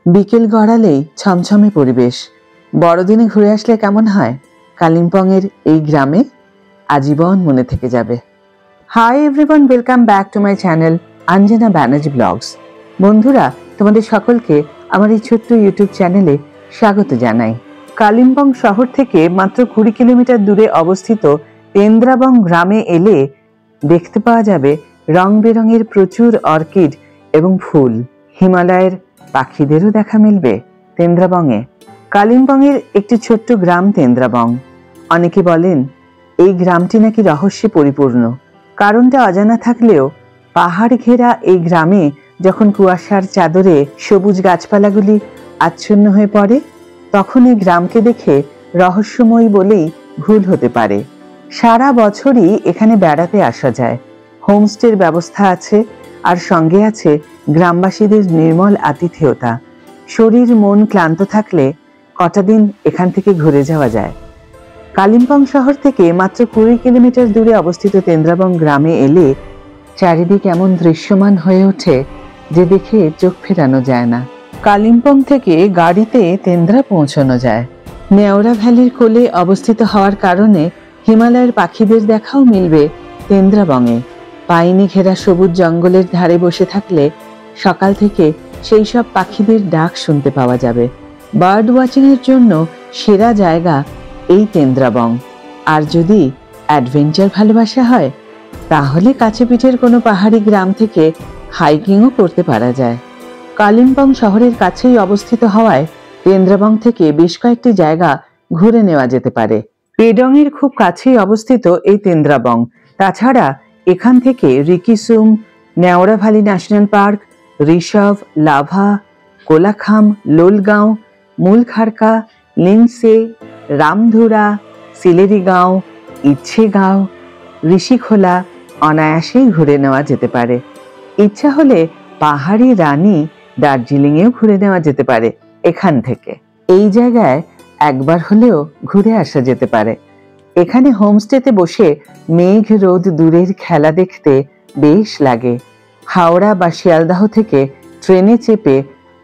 বিকেল গড়ালেই ছমছমে পরিবেশ। বড়দিনে ঘুরে আসলে কেমন হয়? কালিম্পংয়ের এই গ্রামে আজীবন মনে থেকে যাবে। Hi everyone, welcome back to my channel Anjana Banerjee vlogs. বন্ধুরা, তোমাদের সকলকে আমার এই ছোট্ট ইউটিউব চ্যানেলে স্বাগত জানাই। কালিম্পং শহর থেকে মাত্র 20 কিলোমিটার দূরে অবস্থিত তেন্দ্রাবং গ্রামে এলে দেখতে পাওয়া যাবে রং বেরঙের প্রচুর অর্কিড এবং ফুল। হিমালয়ের পাখিদেরও দেখা মিলবে তেন্দ্রাবংয়ে। কালিম্পংয়ের একটি ছোট্ট গ্রাম তেন্দ্রাবং। অনেকে বলেন এই গ্রামটি নাকি রহস্যে পরিপূর্ণ। কারণটা অজানা থাকলেও পাহাড় ঘেরা এই গ্রামে যখন কুয়াশার চাদরে সবুজ গাছপালাগুলি আচ্ছন্ন হয়ে পড়ে, তখন এই গ্রামকে দেখে রহস্যময়ী বলেই ভুল হতে পারে। সারা বছরই এখানে বেড়াতে আসা যায়। হোমস্টের ব্যবস্থা আছে, আর সঙ্গে আছে গ্রামবাসীদের নির্মল আতিথেয়তা। শরীর মন ক্লান্ত থাকলে কটা দিন এখান থেকে ঘুরে যাওয়া যায়। কালিম্পং শহর থেকে মাত্র 20 কিলোমিটার দূরে অবস্থিত তেন্দ্রাবং গ্রামে এলে চারিদিক এমন দৃশ্যমান হয়ে ওঠে যে দেখে চোখ ফেরানো যায় না। কালিম্পং থেকে গাড়িতে তেন্দ্রা পৌঁছানো যায়। নেওরা ভ্যালির কোলে অবস্থিত হওয়ার কারণে হিমালয়ের পাখিদের দেখাও মিলবে তেন্দ্রাবংয়ে। পাইনে ঘেরা সবুজ জঙ্গলের ধারে বসে থাকলে সকাল থেকে সেই সব পাখিদের ডাক শুনতে পাওয়া যাবে। বার্ড ওয়াচিং এর জন্য সেরা জায়গা এই তেন্দ্রাবং। আর যদি অ্যাডভেঞ্চার ভালোবাসা হয়, তাহলে কাছে পিঠের কোনো পাহাড়ি গ্রাম থেকে হাইকিংও করতে পারা যায়। কালিম্পং শহরের কাছেই অবস্থিত হওয়ায় তেন্দ্রাবং থেকে বেশ কয়েকটি জায়গা ঘুরে নেওয়া যেতে পারে। পেডং এর খুব কাছেই অবস্থিত এই তেন্দ্রাবং। তাছাড়া এখান থেকে Rikisum, Neora valley national park, Rishyap, Lava, Kolakham, Lolegaon, Mulkharka, Lingse, Ramdhura, Sillerygaon, Icchegaon, Rishikhola অনায়াসেই ঘুরে নেওয়া যেতে পারে। ইচ্ছা হলে পাহাড়ি রানী দার্জিলিংয়েও ঘুরে নেওয়া যেতে পারে এখান থেকে। এই জায়গায় একবার হলেও ঘুরে আসা যেতে পারে। এখানে হোমস্টেতে বসে মেঘ রোদ দূরের খেলা দেখতে বেশ লাগে। হাওড়া বা শিয়ালদাহ থেকে ট্রেনে চেপে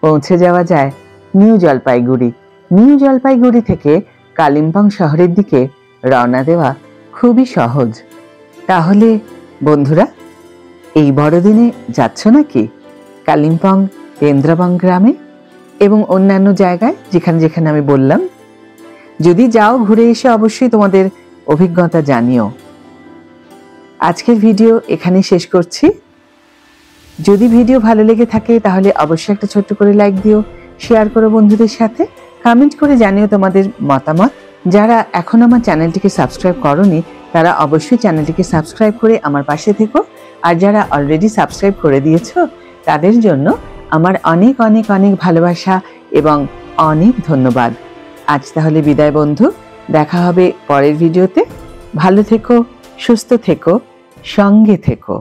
পৌঁছে যাওয়া যায় নিউ জলপাইগুড়ি। নিউ জলপাইগুড়ি থেকে কালিম্পং শহরের দিকে রওনা দেওয়া খুবই সহজ। তাহলে বন্ধুরা, এই বড়দিনে যাচ্ছ নাকি কালিম্পং তেন্দ্রাবং গ্রামে এবং অন্যান্য জায়গায় যেখানে যেখানে আমি বললাম? যদি যাও, ঘুরে এসে অবশ্যই তোমাদের অভিজ্ঞতা জানিও। আজকের ভিডিও এখানেই শেষ করছি। যদি ভিডিও ভালো লেগে থাকে তাহলে অবশ্যই একটা ছোট্ট করে লাইক দিও, শেয়ার করো বন্ধুদের সাথে, কমেন্ট করে জানিও তোমাদের মতামত। যারা এখন আমার চ্যানেলটিকে সাবস্ক্রাইব করোনি তারা অবশ্যই চ্যানেলটিকে সাবস্ক্রাইব করে আমার পাশে থেকো। আর যারা অলরেডি সাবস্ক্রাইব করে দিয়েছো তাদের জন্য আমার অনেক অনেক অনেক ভালোবাসা এবং অনেক ধন্যবাদ। আজ তাহলে বিদায় বন্ধু, দেখা হবে পরের ভিডিওতে। ভালো থেকো, সুস্থ থেকো, সঙ্গে থেকো।